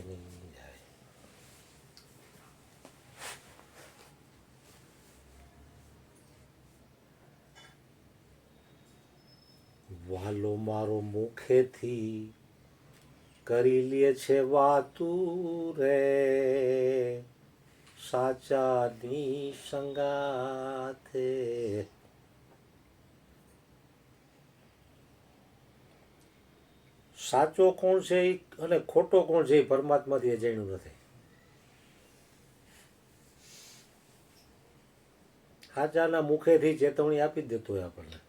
મહારાજની જય. વાલો મારો મુખેથી કરી લે છે વાતું રે સાચાની સંગાથે. સાચો કોણ છે અને ખોટો કોણ છે એ પરમાત્માથી એ જાણ્યું નથી. સાચાના મુખેથી ચેતવણી આપી જ દેતો હોય આપણને.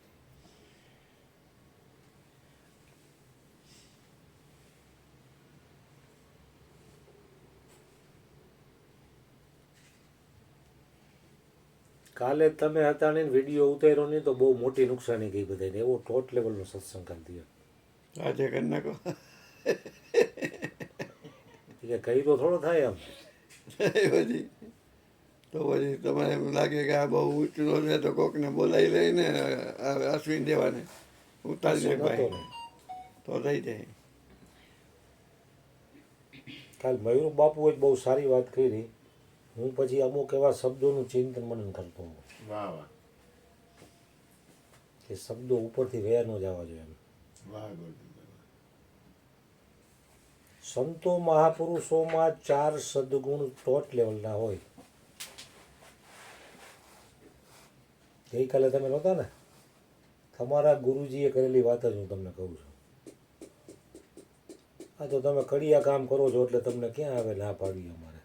કાલે તમે હતા ને વિડીયો ઉતાર્યો નહીં તો બહુ મોટી નુકસાની ગઈ બધાને. એવો ટોટ લેવલનો સત્સંગ કરી દીધો. આજે કરી નાખો કે કઈ તો થોડો થાય એમ. પછી તો પછી તમારે એમ લાગે કે આ બહુ ઊંચું છે તો કોકને બોલાવી લઈને અશ્વિન દેવાને ઉતારી નાખવાય તો થઈ જાય. કાલ મયુર બાપુએ જ બહુ સારી વાત કરી. હું પછી અમુક એવા શબ્દોનું ચિંતન મનન કરતો હું વાહ વાહ કે શબ્દો ઉપરથી વયા ન જવા જોઈએ એમ. વાહ સંતો મહાપુરુષોમાં 4 સદગુણ ટોટ લેવલના હોય. ગઈકાલે તમે નહોતા ને, તમારા ગુરુજીએ કરેલી વાત જ હું તમને કહું છું. આ તો તમે કડિયા કામ કરો છો એટલે તમને ક્યાં આવે ના પાડી અમારે.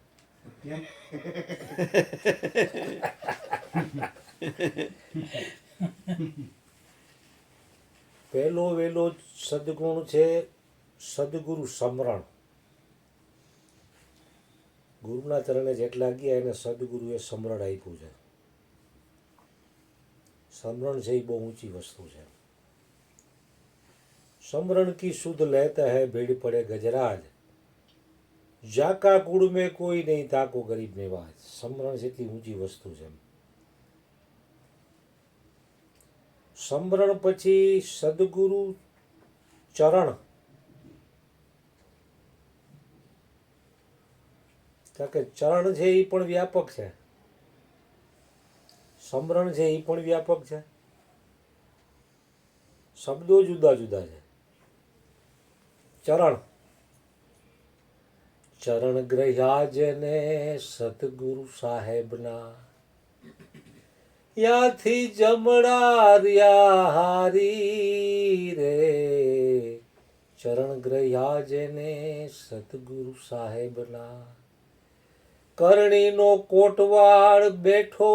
પહેલો વહેલો સદગુણ છે સદગુરુ સમરણ. ગુરુના ચરણે જેટલા ગયા એને સદગુરુએ સમરણ આપ્યું છે. સમરણ છે એ બહુ ઊંચી વસ્તુ છે. સમરણ કી સુધ લેતા હૈ ભીડ પડે ગજરાજ, જાકા કુળ મેં કોઈ નહીં તાકો ગરીબ નિવાજ. સમરણ જેટલી ઊંચી વસ્તુ છે. સમરણ પછી સદગુરુ ચરણ. કારણ કે ચરણ છે એ પણ વ્યાપક છે, સમરણ છે એ પણ વ્યાપક છે. શબ્દો જુદા જુદા છે. ચરણ ચરણ ગ્રહ્યા જેને સતગુરુ સાહેબના, યાથી જમણા રહ્યા હારી રે. ચરણ ગ્રહ્યા જેને સતગુરુ સાહેબના, કરણીનો કોટવાળ બેઠો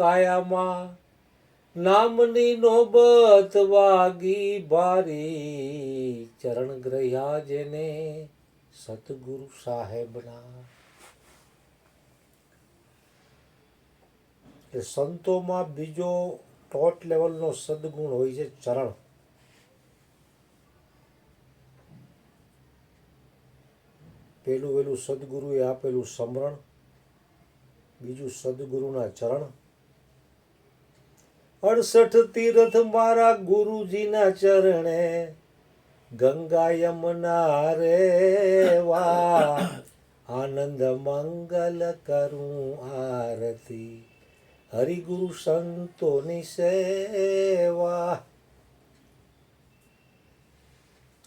કાયામાં, નામની નોબત વાગી ભારી. ચરણ ગ્રહ્યા જેને સતગુરુ સાહેબના. એ સંતોમાં બીજો ટોટ લેવલનો સદગુણ હોય છે ચરણ. પેલું વેલું સદગુરુએ આપેલું સમરણ, બીજું સદગુરુના ચરણ. 68 તીર્થ મારા ગુરુજીના ચરણે, ગંગા યમુના રે વા. આનંદ મંગલ કરું આરતી, હરિગુરુ સંતોની સેવા.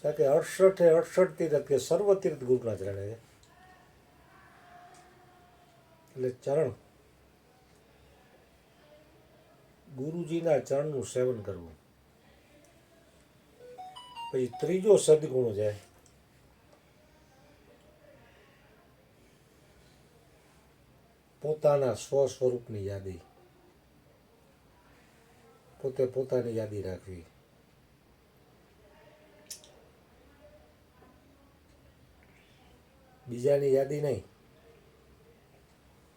કારણ કે 68 તીર્થ કે સર્વ તીર્થ ગુરુના ચરણે છે. એટલે ચરણ, ગુરુજીના ચરણનું સેવન કરવું. પછી ત્રીજો સદગુણ છે પોતાના સ્વ સ્વરૂપની યાદી. પોતે પોતાની યાદી રાખવી. બીજાની યાદી નહીં.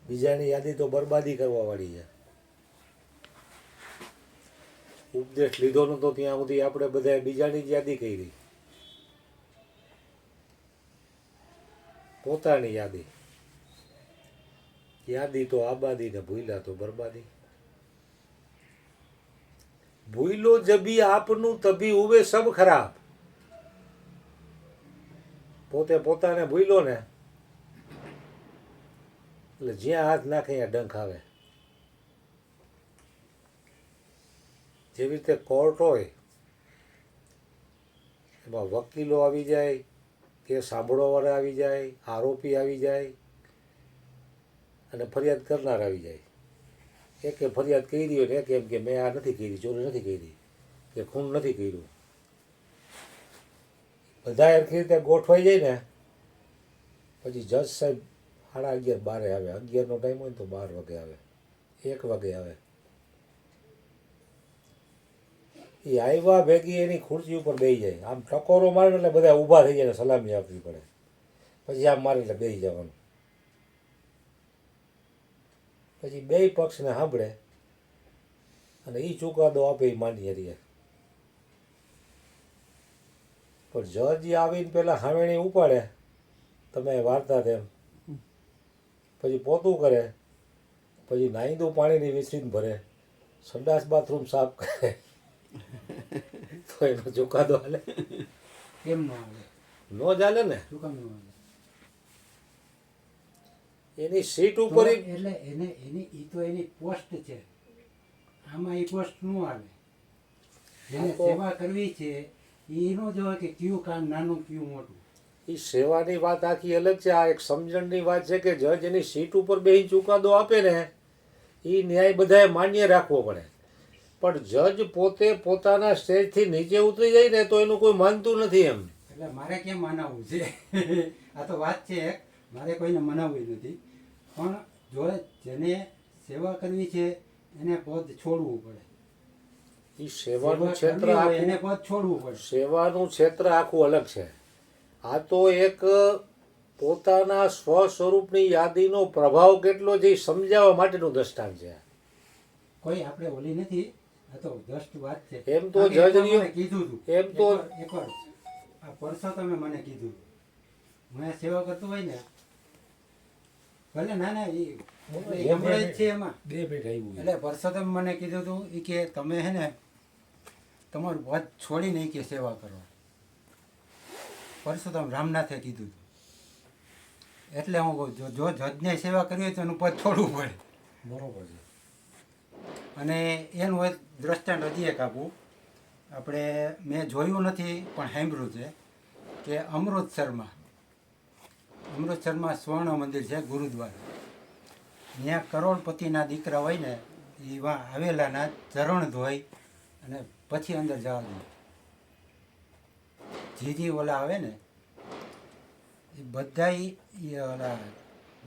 બીજાની યાદી તો બરબાદી કરવા વાળી છે. ઉપદેશ લીધો નતો ત્યાં સુધી આપણે બધા બીજાની જ યાદી કરી. પોતાની યાદી, યાદી તો આબાદી ને ભૂલ્યા તો બરબાદી. ભૂલો જબી આપનું તભી હુવે સબ ખરાબ. પોતે પોતાને ભૂલ્યો ને એટલે જ્યાં હાથ નાખે ત્યાં ડંખ આવે. જેવી રીતે કોર્ટ હોય એમાં વકીલો આવી જાય, કેસ સાંભળવાવાળા આવી જાય, આરોપી આવી જાય અને ફરિયાદ કરનાર આવી જાય. એકે ફરિયાદ કરી હોય ને એક એમ કે મેં આ નથી કરી, ચોરી નથી કરી કે ખૂન નથી કર્યું. બધા સરખી રીતે ગોઠવાઈ જાય ને પછી જજ સાહેબ 11:30 12 આવે. 11નો ટાઈમ હોય ને તો 12 વાગે આવે, 1 વાગે આવે. એ આવ્યા ભેગી એની ખુરશી ઉપર બેસી જાય. આમ ટકોરો મારે એટલે બધા ઊભા થઈ જાય ને સલામી આપવી પડે. પછી આમ મારે એટલે બેસી જવાનું. પછી બે પક્ષને સાંભળે અને એ ચુકાદો આપે એ માન્ય રહીએ. પણ જજ આવીને પેલા હાવેણી ઉપાડે તમે વાર્તા તેમ, પછી પોતું કરે, પછી નાહીદું પાણીની વિસરીને ભરે, સંડાસ બાથરૂમ સાફ કરે તો એનો ચુકાદો હાલે? કેમ ન આવે? નો ચાલે ને. શું કામ ન આવે? એની સીટ તો ઉપર એટલે એની ઈ તો એની પોસ્ટ છે, આમાં એ પોસ્ટ ન આવે. જેને આ તો- સેવા કરવી છે એ નો જોવે કે કયું કામ નાનું કયું મોટું. એ સેવાની વાત આખી અલગ છે. આ એક સમજણની વાત છે કે જજ એની સીટ ઉપર બેસી ચુકાદો આપે ને એ ન્યાય બધાએ માન્ય રાખવો પડે. પણ જજ પોતે પોતાના સ્ટેજથી નીચે ઉતરી જાય ને તો એનું કોઈ માનતું નથી એમ. એટલે મારે કેમ મનાવવું છે? આ તો વાત છે એક, મારે કોઈને મનાવવું નથી. પણ જો જેને સેવા કરવી છે એને પદ છોડવું પડે. એ સેવાનું સેવા ક્ષેત્ર કરવી હોય આખું, એને પદ છોડવું પડે. સેવાનું ક્ષેત્ર આખું અલગ છે. આ તો એક પોતાના સ્વ સ્વરૂપની યાદીનો પ્રભાવ કેટલો છે એ સમજાવવા માટેનું દ્રષ્ટાંત છે. કોઈ આપણે ઓલી નથી, આ તો જસ્ટ વાત છે. એમ તો આગે એકવાર જજરીઓ- મને કીધું હતું. એમ તો- એકવાર આ પરસો તમે મને કીધું હતું. હું આ સેવા કરતો હોય ને ભલે ના ના એ હમણાં જ છે એમાં. બે મિનિટ આવ્યું. એટલે પરસો તમે મને કીધું હતું એ કે તમે હે ને તમારું પદ છોડી નહીં કે સેવા કરવા. પરસોત્તમ રામનાથે કીધું હતું. એટલે હું કહું જો જજને સેવા કરવી હોય તો એનું પદ છોડવું પડે. બરોબર છે. અને એનું એક દ્રષ્ટાંત હજી એક આપું. આપણે મેં જોયું નથી પણ સાંભળ્યું છે કે અમૃતસરમાં સ્વર્ણ મંદિર છે, ગુરુદ્વારા. ત્યાં કરોડપતિના દીકરા હોય ને એ આવેલાના ચરણ ધોઈ અને પછી અંદર જવા દે. જીજી ઓલા આવે ને એ બધા ઓલા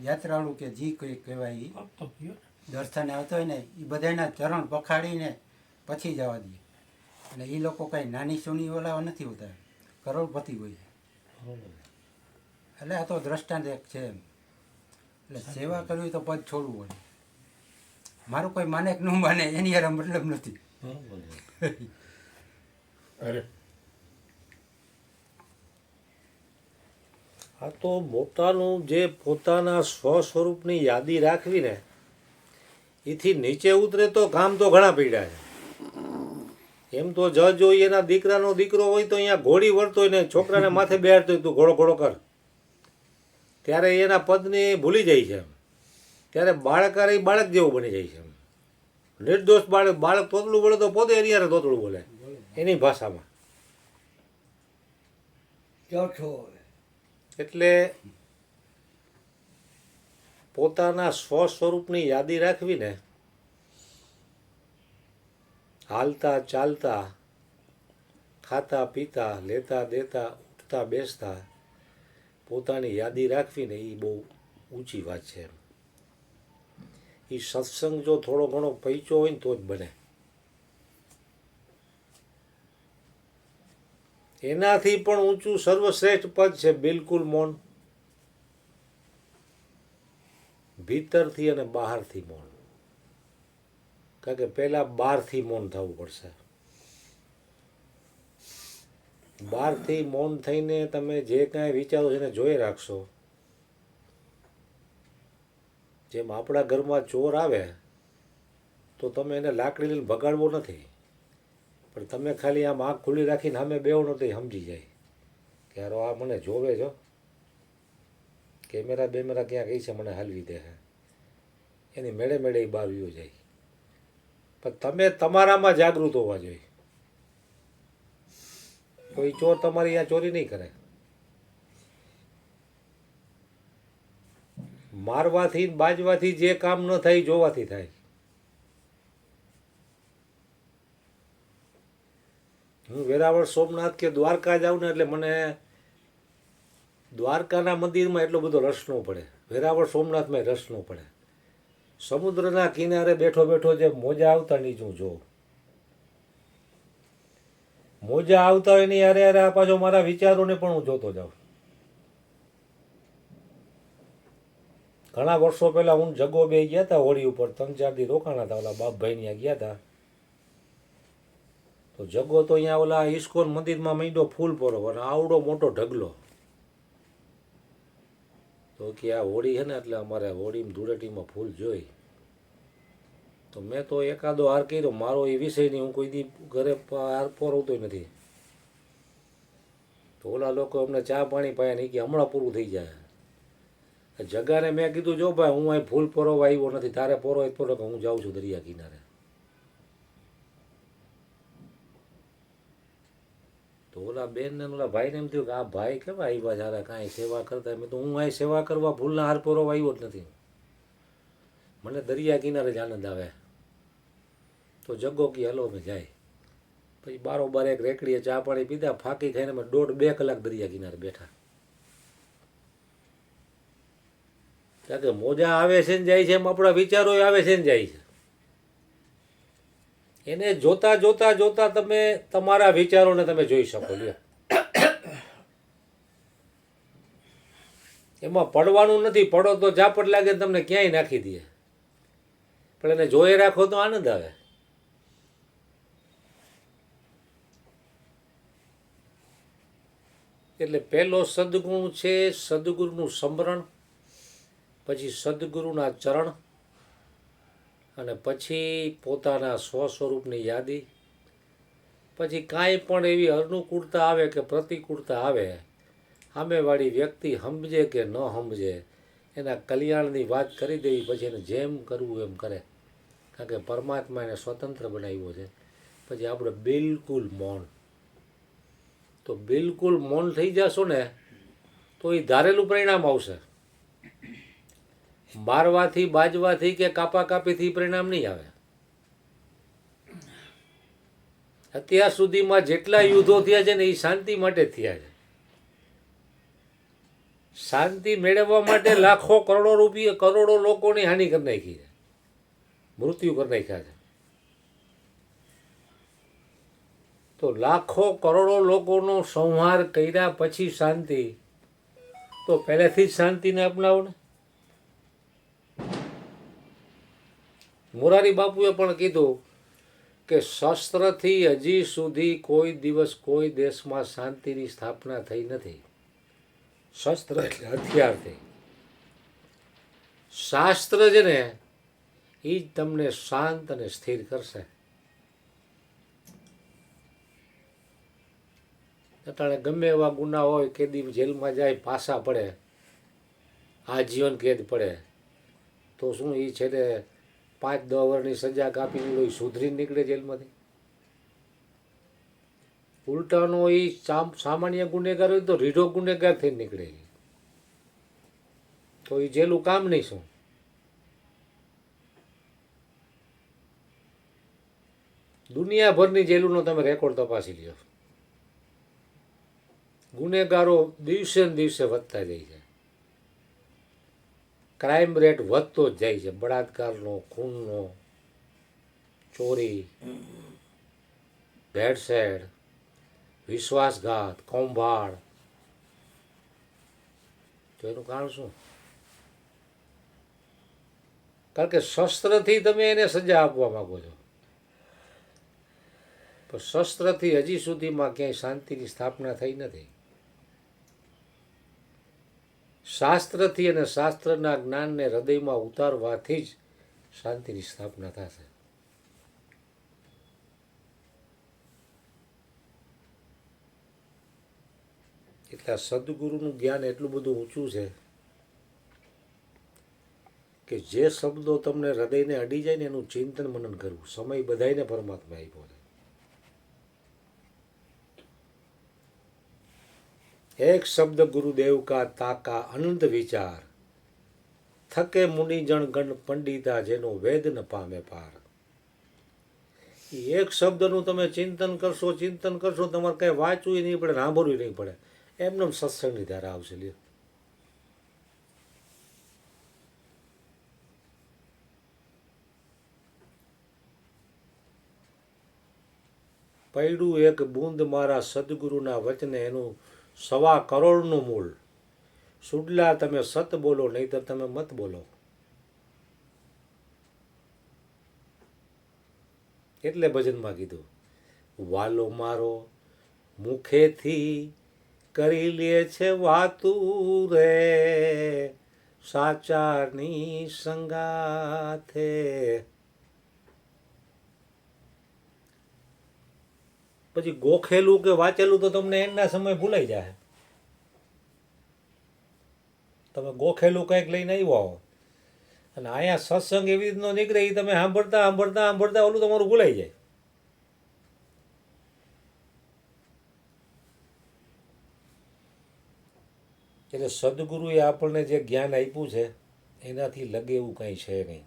યાત્રાળુ કે જી કંઈ કહેવાય ઈ દર્શને આવતો હોય ને એ બધાના ચરણ પખાડીને પછી જવા દે. અને એ લોકો કાંઈ નાની સૂની ઓલા નથી હોતા, કરોડપતિ હોય. એટલે આ તો દ્રષ્ટાંત એક છે એમ. એટલે સેવા કરવી તો પદ છોડવું પડે. મારું કોઈ માને કે ન માને એની યાર મતલબ નથી. અરે આ તો મોટાનું જે પોતાના સ્વ સ્વરૂપની યાદી રાખવી ને એથી નીચે ઉતરે તો કામ તો ઘણા પીડ્યા છે. એમ તો જજ હોય એના દીકરાનો દીકરો હોય તો અહીંયા ઘોડી વળતો હોય ને છોકરાને માથે બેહાડતો હોય તું ઘોડો ઘોડો કર, ત્યારે એના પદને ભૂલી જાય છે. ત્યારે બાળક બાળક જેવું બની જાય છે. નિર્દોષ બાળક તોતલું બોલે તો પોતે એની હારે તોતલું બોલે એની ભાષામાં. એટલે પોતાના સ્વ સ્વરૂપની યાદી રાખવી ને હાલતા ચાલતા, ખાતા પીતા, લેતા દેતા, ઉઠતા બેસતા પોતાની યાદી રાખવી ને એ બહુ ઊંચી વાત છે. એ સત્સંગ જો થોડો ઘણો પૈચો હોય ને તો જ બને. એનાથી પણ ઊંચું સર્વશ્રેષ્ઠ પદ છે બિલકુલ મૌન. ભીતરથી અને બહારથી મૌન. કારણ કે પહેલાં બહારથી મૌન થવું પડશે. બહારથી મૌન થઈને તમે જે કાંઈ વિચારો છે એને જોઈ રાખશો. જેમ આપણા ઘરમાં ચોર આવે તો તમે એને લાકડી લઈને ભગાડવો નથી, પણ તમે ખાલી આમ આંખ ખુલ્લી રાખીને સામે બેહો ને તો એ સમજી જાય કે યાર આ મને જોવે છો, કેમેરા બેમેરા ક્યાં ગઈ છે મને હાલવી દે હે એની મેળે મેળે એ બહાર વ્યો જાય. પણ તમે તમારામાં જાગૃત હોવા જોઈએ. કોઈ ચોર તમારી અહીંયા ચોરી નહીં કરે. મારવાથી બાજવાથી જે કામ ન થાય જોવાથી થાય. હું વેરાવળ સોમનાથ કે દ્વારકા જાઉં ને એટલે મને દ્વારકાના મંદિરમાં એટલો બધો રસ ન પડે, વેરાવળ સોમનાથમાં રસ ન પડે. સમુદ્રના કિનારે બેઠો બેઠો જે મોજા આવતા નીચું જોઉં, મોજા આવતા હોય એની યારે યારે આ પાછો મારા વિચારોને પણ હું જોતો જાઉં. ઘણા વર્ષો પહેલાં હું જગો બે ગયા હતા હોળી ઉપર, 3-4 દી રોકાણા હતા. ઓલા બાપભાઈ ત્યાં ગયા હતા તો જગો તો અહીંયા ઓલા ઇસ્કોન મંદિરમાં માંડ્યો ફૂલ પરો અને આવડો મોટો ઢગલો. તો કે આ હોળી છે ને એટલે અમારે હોળીમાં ધૂળેટીમાં ફૂલ જોઈ. તો મેં તો એકાદો હાર કર્યો, મારો એ વિષય નહીં, હું કોઈ દી ઘરે હાર પોરવતો નથી. તો ઓલા લોકો અમને ચા પાણી પાયા નહીં કે હમણાં પૂરું થઈ જાય. જગાને મેં કીધું જો ભાઈ હું અહીં ફૂલ પરોવા આવ્યો નથી, તારે પોરો એક પોરો કે હું જાઉં છું દરિયા કિનારે. તો ઓલા બેન ને ઓલા ભાઈને એમ થયું કે આ ભાઈ કેવા આવ્યા જ્યારે કાંઈ સેવા કરતા. મેં તો હું અહીં સેવા કરવા ફૂલના હાર પરોવા આવ્યો જ નથી, મને દરિયા કિનારે જ આનંદ આવે. તો જગ્ગો કી હલો મેં જાય. પછી બારોબાર એક રેકડીએ ચા પાણી પીધા, ફાંકી ખાઈને અમે 1.5-2 કલાક દરિયા કિનારે બેઠા. કારણ કે મોજા આવે છે ને જાય છે એમ આપણા વિચારો આવે છે ને જાય છે. એને જોતા જોતા જોતા તમે તમારા વિચારોને તમે જોઈ શકો. લ્યો એમાં પડવાનું નથી, પડો તો ઝાપટ લાગે તમને ક્યાંય નાખી દે, પણ એને જોઈ રાખો તો આનંદ આવે. એટલે પહેલો સદગુણ છે સદગુરુનું સ્મરણ, પછી સદગુરુના ચરણ, અને પછી પોતાના સ્વસ્વરૂપની યાદી. પછી કાંઈ પણ એવી અનુકૂળતા આવે કે પ્રતિકૂળતા આવે, સામેવાળી વ્યક્તિ સમજે કે ન સમજે, એના કલ્યાણની વાત કરી દેવી. પછી એને જેમ કરવું એમ કરે, કારણ કે પરમાત્મા એને સ્વતંત્ર બનાવ્યો છે. પછી આપણે બિલકુલ મૌન. તો બિલકુલ મૌન થઈ જશો ને તો એ ધારેલું પરિણામ આવશે. મારવાથી બાજવાથી કે કાપા કાપીથી પરિણામ નહીં આવે. અત્યાર સુધીમાં જેટલા યુદ્ધો થયા છે ને એ શાંતિ માટે થયા છે. શાંતિ મેળવવા માટે લાખો કરોડો રૂપિયા કરોડો લોકોની હાનિ કરી નાખી છે, મૃત્યુ કરી નાખ્યા છે. તો લાખો કરોડો લોકોનો સંહાર કર્યા પછી શાંતિ, તો પહેલેથી જ શાંતિને અપનાવો ને. મોરારી બાપુએ પણ કીધું કે શસ્ત્રથી હજી સુધી કોઈ દિવસ કોઈ દેશમાં શાંતિની સ્થાપના થઈ નથી. શસ્ત્ર એટલે હથિયારથી. શાસ્ત્ર છે ને એ જ તમને શાંત અને સ્થિર કરશે. અટાણે ગમે એવા ગુના હોય, કેદી જેલમાં જાય પાસા પડે, આજીવન કેદ પડે, તો શું એ છે ને 5-10 વર્ષની સજા કાપીને લોહી સુધરીને નીકળે જેલમાંથી? ઉલટાનો એ સામાન્ય ગુનેગાર હોય તો રીઢો ગુનેગાર થઈને નીકળે, તો એ જેલું કામ નહીં શું? દુનિયાભરની જેલોનો તમે રેકોર્ડ તપાસી લ્યો. ગુનેગારો દિવસે ને દિવસે વધતા જાય છે, ક્રાઇમ રેટ વધતો જ જાય છે. બળાત્કારનો, ખૂનનો, ચોરી, ભેળસેળ, વિશ્વાસઘાત, કૌભાંડ. તો એનું કારણ શું? કારણ કે શસ્ત્રથી તમે એને સજા આપવા માંગો છો, પણ શસ્ત્રથી હજી સુધીમાં ક્યાંય શાંતિની સ્થાપના થઈ નથી. શાસ્ત્રથી અને શાસ્ત્રના જ્ઞાનને હૃદયમાં ઉતારવાથી જ શાંતિની સ્થાપના થશે. એટલે સદગુરુનું જ્ઞાન એટલું બધું ઊંચું છે કે જે શબ્દો તમને હૃદયને અડી જાય ને એનું ચિંતન મનન કરવું. સમય બધાયને પરમાત્મા આપ્યો છે. એક શબ્દ ગુરુદેવ કા તાકા અનંત વિચાર, થકે મુનિજણ ગણ પંડિતા જેનો વેદ ન પામે પાર. એ એક શબ્દનું તમે ચિંતન કરશો, તમારે કંઈ વાંચવું નહીં પડે, સાંભળવું નહીં પડે, એમને સત્સંગની ધારા આવશે. લ્યો, પૈડું એક બૂંદ મારા સદગુરુના વચને એનું 1.25 કરોડનું મૂળ. સુડલા તમે સત બોલો, નહીતર તમે મત બોલો. એટલે ભજનમાં કીધું, વાલો મારો મુખેથી કરી લે છે વાતું રે, સાચાની સંગાથે. પછી ગોખેલું કે વાંચેલું તો તમને એના સમય ભૂલાઈ જાય. તમે ગોખેલું કંઈક લઈને આવ્યા હો અને અહીંયા સત્સંગ એવી રીતનો નીકળે, એ તમે સાંભળતા ઓલું તમારું ભૂલાઈ જાય. એટલે સદગુરુએ આપણને જે જ્ઞાન આપ્યું છે એનાથી લગે એવું કંઈ છે નહીં.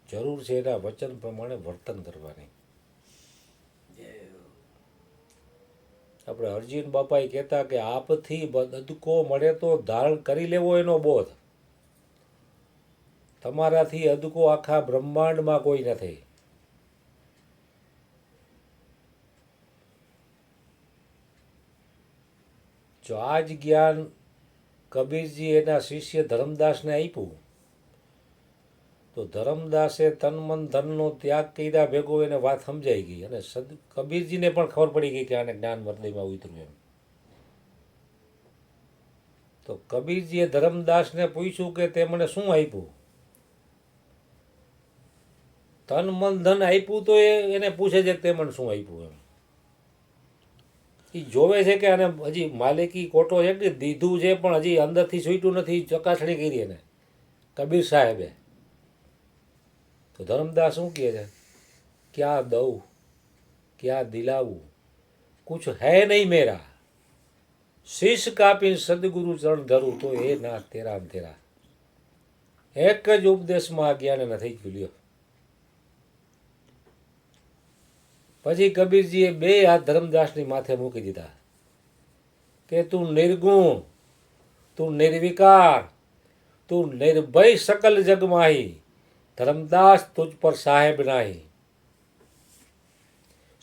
જરૂર છે એના વચન પ્રમાણે વર્તન કરવાની. આપણે અર્જુન બાપાએ કહેતા કે આપથી અદકો મળે તો ધારણ કરી લેવો એનો બોધ. તમારાથી અદકો આખા બ્રહ્માંડમાં કોઈ નથી. જો આ જ જ્ઞાન કબીરજી એના શિષ્ય ધર્મદાસને આપ્યું તો ધર્મદાસે તન મન ધનનો ત્યાગ કર્યા ભેગો એને વાત સમજાઈ ગઈ અને કબીરજીને પણ ખબર પડી ગઈ કે આને જ્ઞાન હૃદયમાં ઉતર્યું એમ. તો કબીરજીએ ધર્મદાસને પૂછ્યું કે તે મને શું આપ્યું? તન મન ધન આપ્યું તો એને પૂછે છે કે તે મને શું આપ્યું એમ. એ જોવે છે કે આને હજી માલિકી કોટો છે કે દીધું છે પણ હજી અંદરથી છૂટ્યું નથી, ચકાસણી કરી એને કબીર સાહેબે. તો ધર્મદાસ શું કહે છે? ક્યાં દઉં, ક્યાં દિલાવું, કુછ હૈ નહીં મેરા, શીશ કાપીને સદગુરુ ચરણ ધરું તો એ ના તેરા તેરા. એક જ ઉપદેશમાં આ જ્ઞાન નથી ખુલ્યો. પછી કબીરજીએ 2 હાથ ધર્મદાસની માથે મૂકી દીધા કે તું નિર્ગુણ, તું નિર્વિકાર, તું નિર્ભય સકલ જગમાહી, धर्मदास तुझ पर साहेब नहीं,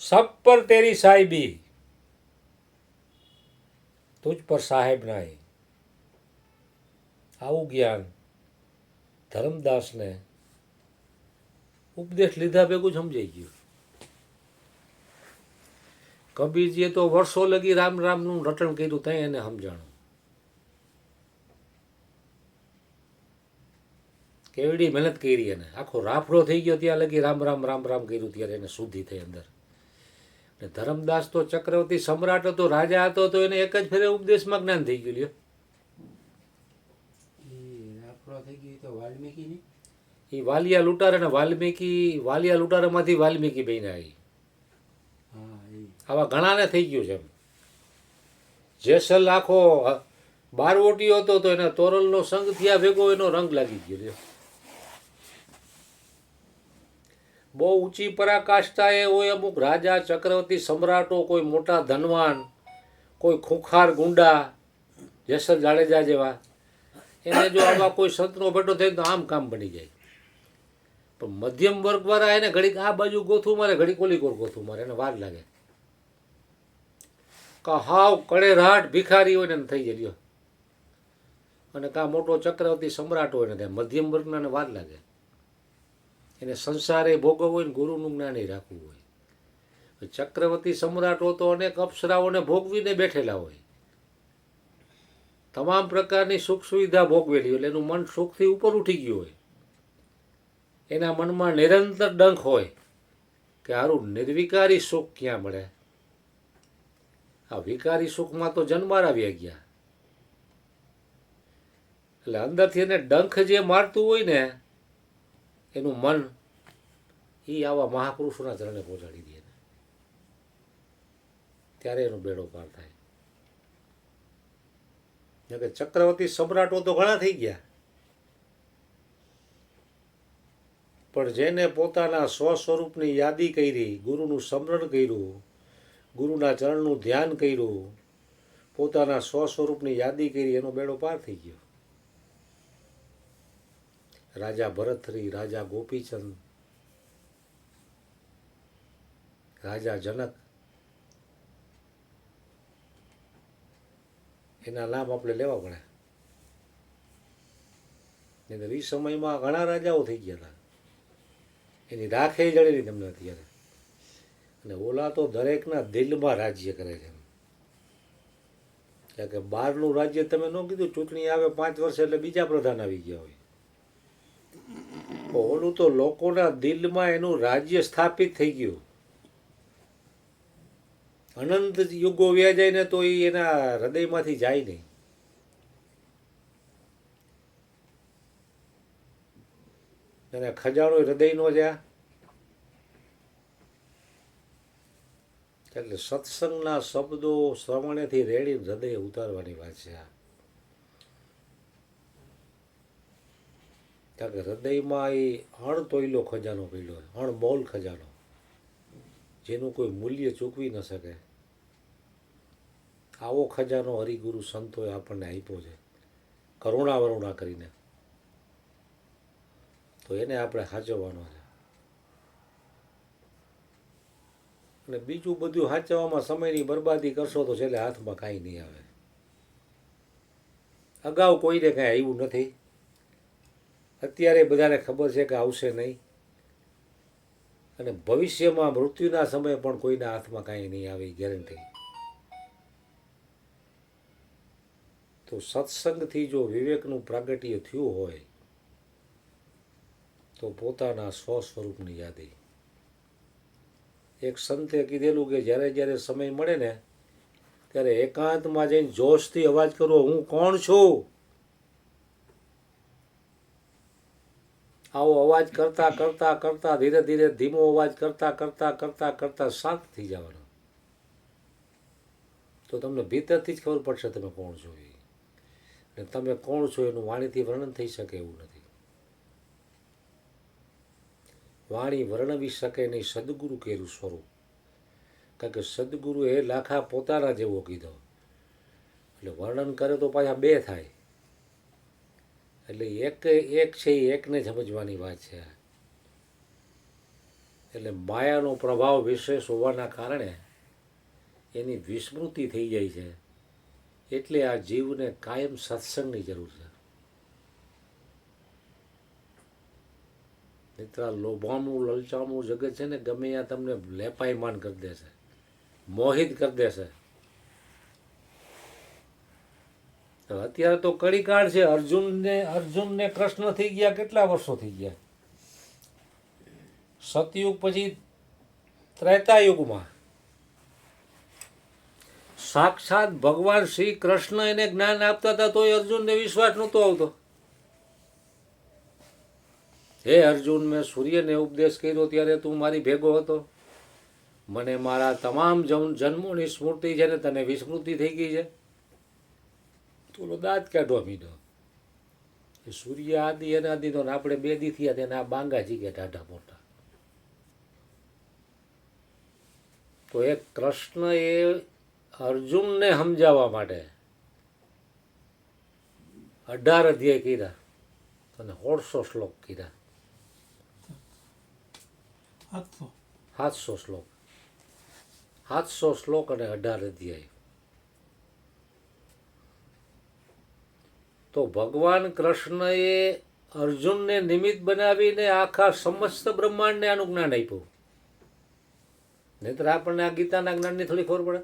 सब पर तेरी साहिबी, तुझ पर साहेब नहीं. આવું જ્ઞાન ધર્મદાસને ઉપદેશ લીધા ભેગું સમજાઈ ગયું. કબીરજીએ તો વર્ષો લગી રામ રામનું રટણ કર્યું, ત્યાં એને સમજાણું. કેવડી મહેનત કરી એને, આખો રાફડો થઈ ગયો ત્યાં લગી રામ રામ રામ રામ કર્યું, ત્યારે એને શુદ્ધિ થઈ અંદર. ને ધર્મદાસ તો ચક્રવર્તી સમ્રાટ હતો, રાજા હતો, તો એને એક જ ફેરે ઉપદેશમાં જ્ઞાન થઈ ગયું. લ્યો, એ વાલિયા લૂંટારે ને વાલિયા લૂંટારામાંથી વાલ્મીકી બન્યા. આવા ઘણાને થઈ ગયું છે એમ. જેસલ આખો બારવોટીયો હતો તો એના તોરલનો સંગ થયા ભેગો એનો રંગ લાગી ગયો. લ્યો, બહુ ઊંચી પરાકાષ્ઠા એ હોય અમુક રાજા ચક્રવર્તી સમ્રાટો, કોઈ મોટા ધનવાન, કોઈ ખૂંખાર ગુંડા, જેસલ જાડેજા જેવા, એને જો આવા કોઈ સંતનો ભેટો થાય તો આમ કામ બની જાય. પણ મધ્યમ વર્ગવાળા એને ઘડીક આ બાજુ ગોથું મારે, ઘડીક ઓલી કોર ગોથું મારે, એને વાર લાગે. કા હાવ કડેરાટ ભિખારી હોય ને થઈ જાય. લ્યો, અને કા મોટો ચક્રવર્તી સમ્રાટ હોય ને ત્યાં મધ્યમ વર્ગના વાર લાગે. એને સંસારે ભોગવવો હોય ને ગુરુનું જ્ઞાન રાખવું હોય. ચક્રવર્તી સમ્રાટો તો અનેક અપ્સરાઓને ભોગવીને બેઠેલા હોય, તમામ પ્રકારની સુખ સુવિધા ભોગવેલી હોય, એટલે એનું મન સુખથી ઉપર ઉઠી ગયું હોય. એના મનમાં નિરંતર ડંખ હોય કે હારું નિર્વિકારી સુખ ક્યાં મળે. આ વિકારી સુખમાં તો જન્માર આવી ગયા. એટલે અંદરથી એને ડંખ જે મારતું હોય ને એનું મન એ આવા મહાપુરુષોના ચરણે પહોંચાડી દે ને ત્યારે એનો બેડો પાર થાય. કે ચક્રવર્તી સમ્રાટો તો ઘણા થઈ ગયા, પણ જેને પોતાના સ્વ સ્વરૂપની યાદી કરી, ગુરુનું સ્મરણ કર્યું, ગુરુના ચરણનું ધ્યાન કર્યું, પોતાના સ્વ સ્વરૂપની યાદી કરી, એનો બેડો પાર થઈ ગયો. રાજા ભરતરી, રાજા ગોપીચંદ, રાજા જનક, એના નામ આપણે લેવા પડે. નહીં તો એ સમયમાં ઘણા રાજાઓ થઈ ગયા હતા, એની રાખે જડેલી તમને અત્યારે. અને ઓલા તો દરેકના દિલમાં રાજ્ય કરે છે. કારણ કે બહારનું રાજ્ય તમે ન કીધું, ચૂંટણી આવે 5 વર્ષ એટલે બીજા પ્રધાન આવી ગયા હોય. ઓલું તો લોકોના દિલમાં એનું રાજ્ય સ્થાપિત થઈ ગયું. અનંત યુગો વ્યા જાય ને તો એ એના હૃદયમાંથી જાય નહીં. અને ખજાનો હૃદયનો જ્યાં, એટલે સત્સંગના શબ્દો શ્રવણેથી રેડી હૃદય ઉતારવાની વાત છે આ. કારણ કે હૃદયમાં એ અણતોયલો ખજાનો પડ્યો, અણમોલ ખજાનો, જેનું કોઈ મૂલ્ય ચૂકવી ન શકે. આવો ખજાનો હરિગુરુ સંતોએ આપણને આપ્યો છે, કરુણા વરુણા કરીને. તો એને આપણે સાચવવાનો છે. અને બીજું બધું સાચવવામાં સમયની બરબાદી કરશો તો છેલ્લે હાથમાં કાંઈ નહીં આવે. અગાઉ કોઈને કાંઈ આવ્યું નથી, અત્યારે બધાને ખબર છે કે આવશે નહીં, અને ભવિષ્યમાં મૃત્યુના સમયે પણ કોઈના હાથમાં કાંઈ નહીં આવે, ગેરંટી. તો સત્સંગથી જો વિવેકનું પ્રાગટ્ય થયું હોય તો પોતાના સ્વ સ્વરૂપની યાદી. એક સંતે કીધેલું કે જ્યારે જ્યારે સમય મળે ને ત્યારે એકાંતમાં જઈને જોશથી અવાજ કરવો, હું કોણ છું. આવો અવાજ કરતા કરતા કરતા ધીરે ધીરે ધીમો અવાજ કરતા કરતા કરતા કરતા શાંત થઈ જવાનો. તો તમને ભીતરથી જ ખબર પડશે તમે કોણ છો. અને તમે કોણ છો એનું વાણીથી વર્ણન થઈ શકે એવું નથી. વાણી વર્ણવી શકે નહીં સદગુરુ કેરું સ્વરૂપ. કારણ કે સદગુરુ એ લાખા પોતાના જેવો કીધો, એટલે વર્ણન કરે તો પાછા 2 થાય. એટલે એક છે એ એકને સમજવાની વાત છે. એટલે માયાનો પ્રભાવ વિશેષ હોવાના કારણે એની વિસ્મૃતિ થઈ જાય છે. એટલે આ જીવને કાયમ સત્સંગની જરૂર છે. મિત્ર, લોભામણું લલચામણું જગત છે ને, ગમે ત્યાં તમને લેપાયમાન કરી દેશે, મોહિત કરી દેશે. અત્યારે તો કડીકાળ છે. અર્જુનને કૃષ્ણ થઈ ગયા કેટલા વર્ષો થઈ ગયા? સતયુગ પછી ત્રેતા યુગમાં સાક્ષાત ભગવાન શ્રી કૃષ્ણ એને જ્ઞાન આપતા હતા તોય અર્જુનને વિશ્વાસ નહોતો આવતો. હે અર્જુન, મેં સૂર્યને ઉપદેશ કર્યો ત્યારે તું મારી ભેગો હતો. મને મારા તમામ જન્મોની સ્મૃતિ છે ને તને વિસ્મૃતિ થઈ ગઈ છે. થોડો દાંત કાઢવા મીધો. એ સૂર્ય આદિ એના આદિ તો આપણે 2 દી થયા તેને આ બાંગાજી કે ટાઢા મોટા. તો એ કૃષ્ણ એ અર્જુનને સમજાવવા માટે 18 અધ્યાય કર્યા અને 1600 શ્લોક કર્યા. 700 શ્લોક, 700 શ્લોક અને 18 અધ્યાય. તો ભગવાન કૃષ્ણએ અર્જુનને નિમિત્ત બનાવીને આખા સમસ્ત બ્રહ્માંડને આનું જ્ઞાન આપ્યું. નહીતર આપણને આ ગીતાના જ્ઞાનની થોડી ખબર પડે.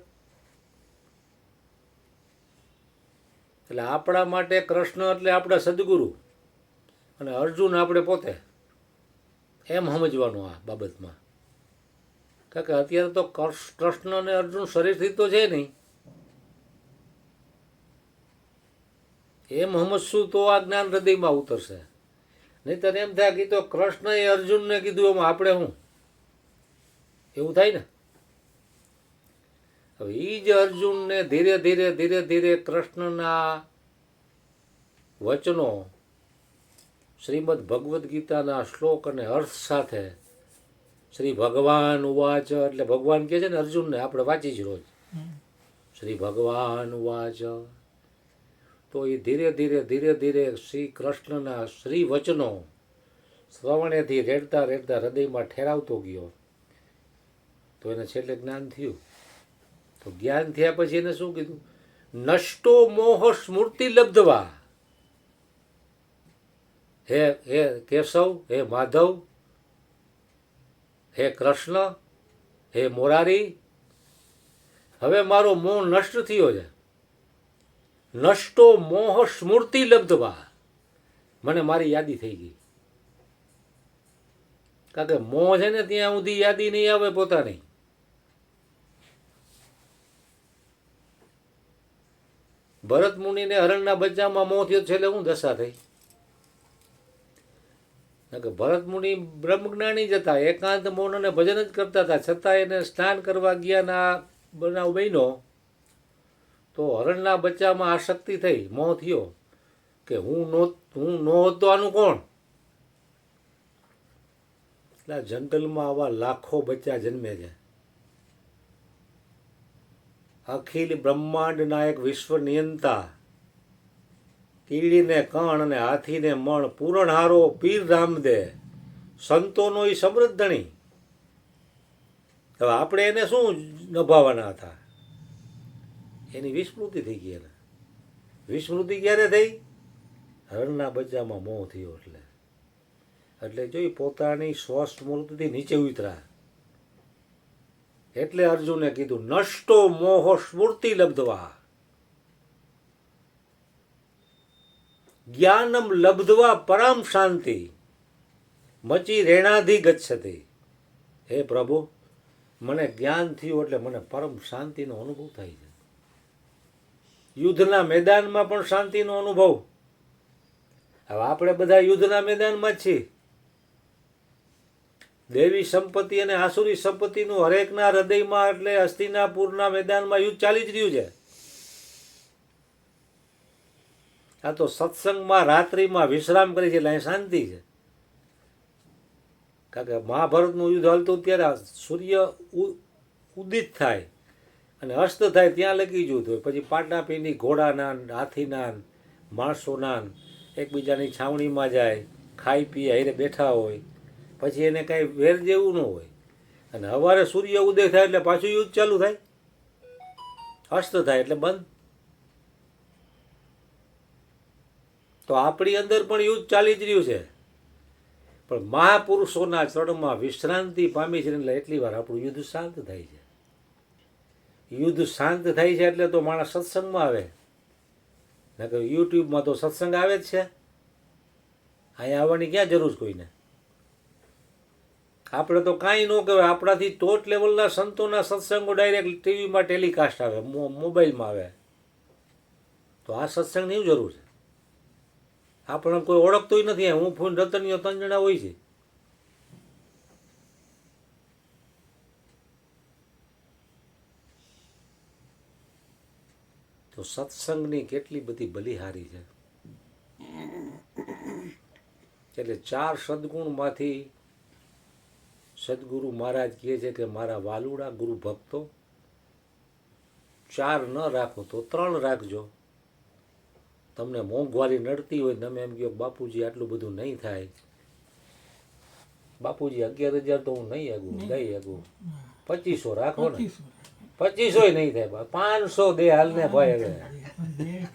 એટલે આપણા માટે કૃષ્ણ એટલે આપણા સદગુરુ અને અર્જુન આપણે પોતે, એમ સમજવાનું આ બાબતમાં. કારણ કે અત્યારે તો કૃષ્ણ અને અર્જુન શરીરથી તો છે નહીં, એમ સમજશું તો આ જ્ઞાન હૃદયમાં ઉતરશે. નહીંતર એમ થાય કે તો કૃષ્ણએ અર્જુનને કીધું એમાં આપણે શું, એવું થાય ને. હવે એ જ અર્જુનને ધીરે ધીરે ધીરે ધીરે કૃષ્ણના વચનો શ્રીમદ ભગવદ્ ગીતાના શ્લોક અને અર્થ સાથે શ્રી ભગવાન ઉવાચ એટલે ભગવાન કહે છે ને અર્જુનને, આપણે વાંચી જ રોજ શ્રી ભગવાન ઉવાચ, તો એ ધીરે ધીરે ધીરે ધીરે શ્રી કૃષ્ણના શ્રી વચનો શ્રવણેથી રેડતા રેડતા હૃદયમાં ઠેરાવતો ગયો. તો એને છેલ્લે જ્ઞાન થયું. તો જ્ઞાન થયા પછી એને શું કીધું? નષ્ટો મોહ સ્મૃતિ લબ્ધવા. હે હે કેશવ, હે માધવ, હે કૃષ્ણ, હે મોરારી, હવે મારો મોહ નષ્ટ થયો છે. નષ્ટો મોહ સ્મૃતિ લબ્ધવા, મને મારી યાદી થઈ ગઈ. કારણ કે મોહ છે ને ત્યાં સુધી યાદી નહીં આવે પોતાની. ભરત મુનિને હરણના બચ્ચામાં મોહ થયો, છેલ્લે હું દશા થઈ? કે ભરત મુનિ બ્રહ્મજ્ઞાની જ હતા, એકાંત મૌન અને ભજન જ કરતા હતા, છતાં એને સ્નાન કરવા ગયાના બનાવ બન્યો તો હરણના બચ્ચામાં આસક્તિ થઈ, મોહ થયો કે હું નો હતો આનું કોણ? એટલે જંગલમાં આવા લાખો બચ્ચા જન્મે છે. અખિલ બ્રહ્માંડના એક વિશ્વ નિયંતા, કીડીને કણ અને હાથીને મણ, પૂરણહારો પીર રામદે, સંતોનો એ સમૃદ્ધ ધણી. હવે આપણે એને શું નભાવવાના હતા? એની વિસ્મૃતિ થઈ ગઈ. એને વિસ્મૃતિ ક્યારે થઈ? હરણના બચ્ચામાં મોહ થયો એટલે જોઈ પોતાની સ્વસ્મૃતિથી નીચે ઉતરા. એટલે અર્જુને કીધું નષ્ટો મોહ સ્મૃતિ લબ્ધવા, જ્ઞાનમ લબ્ધવા પરમ શાંતિ, મચી રેણાધિ ગચ્છતિ. હે પ્રભુ, મને જ્ઞાન થયું એટલે મને પરમ શાંતિનો અનુભવ થાય છે. યુદ્ધના મેદાનમાં પણ શાંતિનો અનુભવ. હવે આપણે બધા યુદ્ધના મેદાનમાં જ છીએ. દેવી સંપત્તિ અને આસુરી સંપત્તિનું હરેકના હૃદયમાં એટલે હસ્તિનાપુરના મેદાનમાં યુદ્ધ ચાલી જ રહ્યું છે. આ તો સત્સંગમાં રાત્રિમાં વિશ્રામ કરી છે એટલે અહીં શાંતિ છે. કારણ કે મહાભારતનું યુદ્ધ હાલતું ત્યારે સૂર્ય ઉદિત થાય અને અસ્ત થાય ત્યાં લગી યુદ્ધ હોય. પછી પાટાપીની ઘોડાના, હાથીના, માણસોના એકબીજાની છાવણીમાં જાય, ખાઈ પી હારે બેઠા હોય, પછી એને કાંઈ વેર જેવું ન હોય. અને સવારે સૂર્ય ઉદય થાય એટલે પાછું યુદ્ધ ચાલુ થાય, અસ્ત થાય એટલે બંધ. તો આપણી અંદર પણ યુદ્ધ ચાલી જ રહ્યું છે, પણ મહાપુરુષોના ચરણમાં વિશ્રાંતિ પામી છે એટલે એટલી વાર આપણું યુદ્ધ શાંત થાય છે. યુદ્ધ શાંત થાય છે એટલે તો માણસ સત્સંગમાં આવે. નકર યુટ્યુબમાં તો સત્સંગ આવે જ છે, અહીંયા આવવાની ક્યાં જરૂર કોઈને? આપણે તો કાંઈ ન કહેવાય, આપણાથી ટોચ લેવલના સંતોના સત્સંગો ડાયરેક્ટ ટીવીમાં ટેલિકાસ્ટ આવે, મોબાઈલમાં આવે. તો આ સત્સંગની શું જરૂર છે? આપણને કોઈ ઓળખતું નથી. હું ફોન રતનીઓ 3 જણા હોય છે. તો સત્સંગની કેટલી બધી બલિહારી છે. એટલે 4 સદગુણમાંથી સદગુરુ મહારાજ કહે છે કે મારા વાલુડા ગુરુ ભક્તો, 4 ન રાખો તો 3 રાખજો. તમને મોંઘવારી નડતી હોય, તમે એમ કહો બાપુજી આટલું બધું નહીં થાય, બાપુજી 11,000 તો હું નહીં આગું, દઈ આગું, 2500 રાખો ને. 2500 નહીં થાય, 500 દે હાલ ને ભાઈ. હવે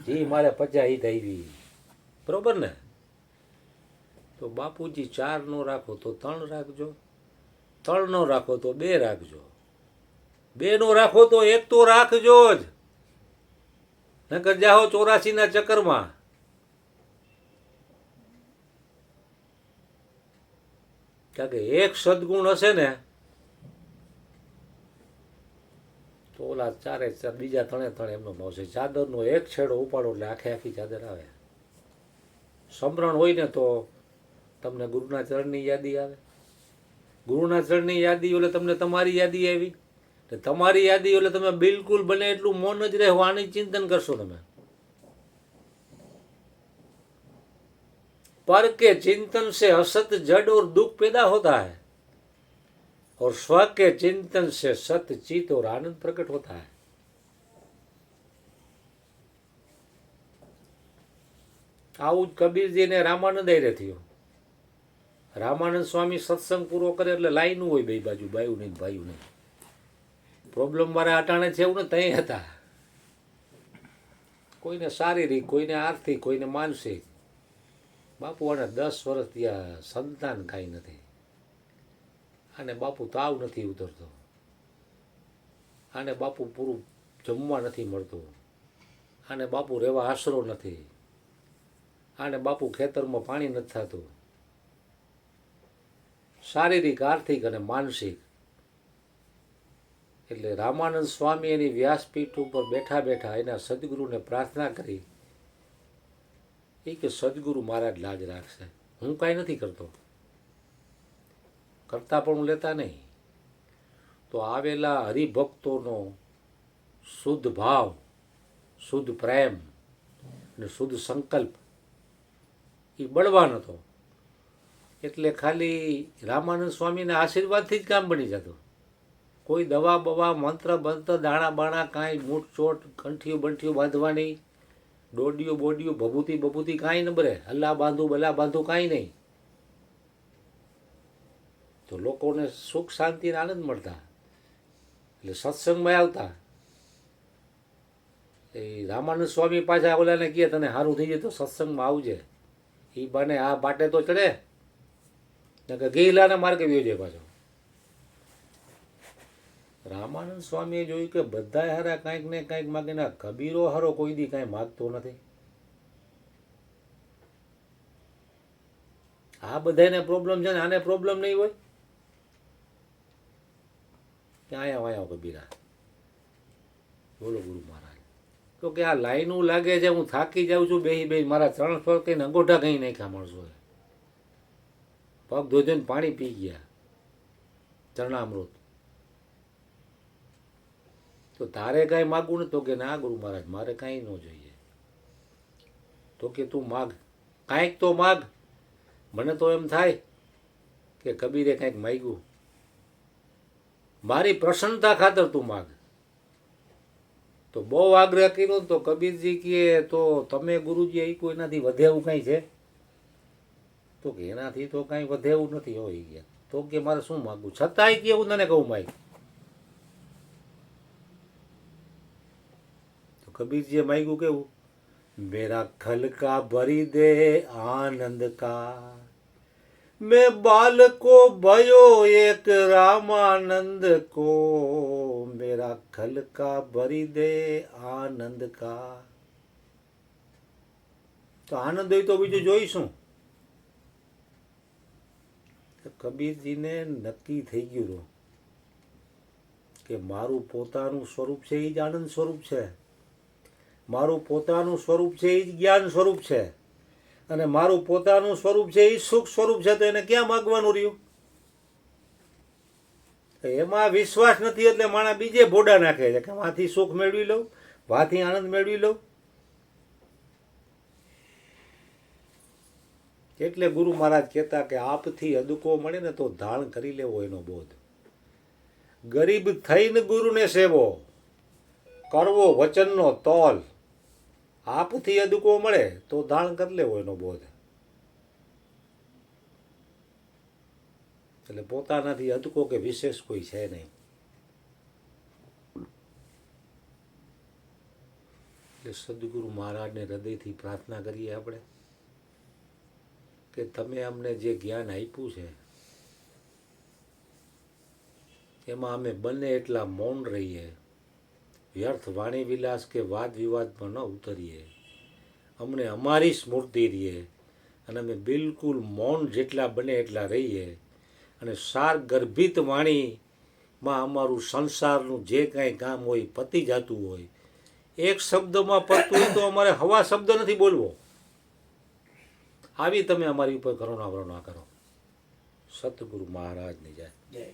જી મારે 50 થઈ, બરોબર ને? તો બાપુજી 4 નો રાખો તો 3 રાખજો, 3 નો રાખો તો 2 રાખજો, 2 નો રાખો તો 1 તો રાખજો જ. નકર જાઓ 84ના ચક્કરમાં. કારણ કે એક સદગુણ હશે ને તો ઓલા 4 બીજા 3 એમનો આવશે. ચાદરનો એક છેડો ઉપાડો એટલે આખી ચાદર આવે. સમરણ હોય ને તો તમને ગુરુના ચરણની યાદી આવે. ગુરુના ચરણની યાદી એટલે તમને તમારી યાદી આવી. ને તમારી યાદી એટલે તમે બિલકુલ બને એટલું મૌન જ રહેવાની ચિંતન કરશો તમે. पर के चिंतन से असत जड़ और दुख पैदा होता है और स्व के चिंतन से सत चित और आनंद प्रकट होता है. આવું જ કબીરજીને રામાનંદ રે થયો. રામાનંદ સ્વામી સત્સંગ પૂરો કરે એટલે લાઈનું હોય બે બાજુ, બાયું નહીં ભાઈયું નહીં. પ્રોબ્લેમ મારા અટાણે છે એવું ને તઈ હતા. કોઈને શારીરિક, કોઈને આર્થિક, કોઈને માનસિક. બાપુ આને 10 વર્ષ ત્યાં સંતાન કાંઈ નથી, આને બાપુ તાવ નથી ઉતરતો, આને બાપુ પૂરું જમવા નથી મળતું, આને બાપુ રહેવા આશરો નથી, આને બાપુ ખેતરમાં પાણી નથી થતું. શારીરિક, આર્થિક અને માનસિક. એટલે રામાનંદ સ્વામી એની વ્યાસપીઠ ઉપર બેઠા બેઠા એના સદગુરુને પ્રાર્થના કરી કે સદગુરુ મારા જ લાજ રાખશે, હું કાંઈ નથી કરતો, કરતા પણ હું લેતા નહીં. તો આવેલા હરિભક્તોનો શુદ્ધ ભાવ, શુદ્ધ પ્રેમ અને શુદ્ધ સંકલ્પ એ બળવાન હતો. એટલે ખાલી રામાનંદ સ્વામીના આશીર્વાદથી જ કામ બની જતું. કોઈ દવા બવા, મંત્ર બંત્ર, દાણા બાણા કાંઈ મૂઠ-ચોટ, કંઠીઓ બંઠીઓ બાંધવાની, ડોડિયું બોડિયું, ભભૂતિ કાંઈ ન બરે, હલ્લા બાંધું બલા બાંધું કાંઈ નહીં. તો લોકોને સુખ શાંતિ અને આનંદ મળતા. એટલે સત્સંગમાં આવતા. એ રામાનંદ સ્વામી પાછા ઓલાને કહે તને સારું થઈ જાય તો સત્સંગમાં આવજે. એ બાને આ બાટે તો ચડે ને કે ગેલાને માર્ગે વ્યો જાય પાછો. રામાનંદ સ્વામીએ જોયું કે બધા હારા કાંઈક ને કાંઈક માગે. ના, કબીરો હારો કોઈ દી કાંઈ માગતો નથી. આ બધાને પ્રોબ્લેમ છે ને આને પ્રોબ્લેમ નહીં હોય કે આયા વાયા કબીરા. બોલો ગુરુ મહારાજ. તો કે આ લાઈનું લાગે છે, હું થાકી જાઉં છું બે મારા ચરણ પર કહીને અંગોઠા કहीं નાખ્યા માણસોએ. પગ ધોઈને પાણી પી ગયા, ચરણામૃત. તો તારે કાંઈ માગવું ને? તો કે ના ગુરુ મહારાજ મારે કાંઈ ન જોઈએ. તો કે તું માગ, કાંઈક તો માગ. મને તો એમ થાય કે કબીરે કાંઈક માગ્યું, મારી પ્રસન્નતા ખાતર તું માગ. તો બહુ આગ્રહ કર્યો તો કબીરજી કહે તો તમે ગુરુજી એ કોઈ એનાથી વધે એવું કાંઈ છે? તો કે એનાથી તો કાંઈ વધે એવું નથી હોય ગયા. તો કે મારે શું માગવું? છતાંય કે હું તને કહું માગ. कबीर मांगू केवू, मेरा खल का भरी दे आनंद का, मैं बाल को भयो एक रामानंद को, मेरा खल का भरी दे आनंद का. તો આનંદ હોય તો બીજું જોઈશું. કબીરજીને નક્કી થઈ ગયું કે મારું પોતાનું સ્વરૂપ છે એ જ આનંદ સ્વરૂપ છે, મારું પોતાનું સ્વરૂપ છે એ જ જ્ઞાન સ્વરૂપ છે, અને મારું પોતાનું સ્વરૂપ છે એ સુખ સ્વરૂપ છે. તો એને ક્યાં માગવાનું રહ્યું? એમાં વિશ્વાસ નથી એટલે માણસ બીજે ભોડા નાખે છે કે વાંથી સુખ મેળવી લઉં, વાંથી આનંદ મેળવી લઉં. એટલે ગુરુ મહારાજ કહેતા કે આપથી અદુકો મળે ને તો ધારણ કરી લેવો એનો બોધ. ગરીબ થઈને ગુરુને સેવો, કરવો વચનનો તોલ. આપથી અદુકો મળે તો ધારણ કરી લેવો એનો બોધ. એટલે પોતાનાથી અદુકો કે વિશેષ કોઈ છે નહીં. એટલે સદગુરુ મહારાજને હૃદયથી પ્રાર્થના કરીએ આપણે કે તમે અમને જે જ્ઞાન આપ્યું છે એમાં અમે બને એટલા મૌન રહીએ, વ્યર્થ વાણી વિલાસ કે વાદ વિવાદમાં ન ઉતરીએ, અમને અમારી સ્મૃતિ રહીએ અને અમે બિલકુલ મૌન જેટલા બને એટલા રહીએ, અને સાર ગર્ભિત વાણીમાં અમારું સંસારનું જે કાંઈ કામ હોય પતી જતું હોય, એક શબ્દમાં પતતું હોય તો અમારે હવા શબ્દ નથી બોલવો. આવી તમે અમારી ઉપર કરુણા કરો. સતગુરુ મહારાજની જય. જય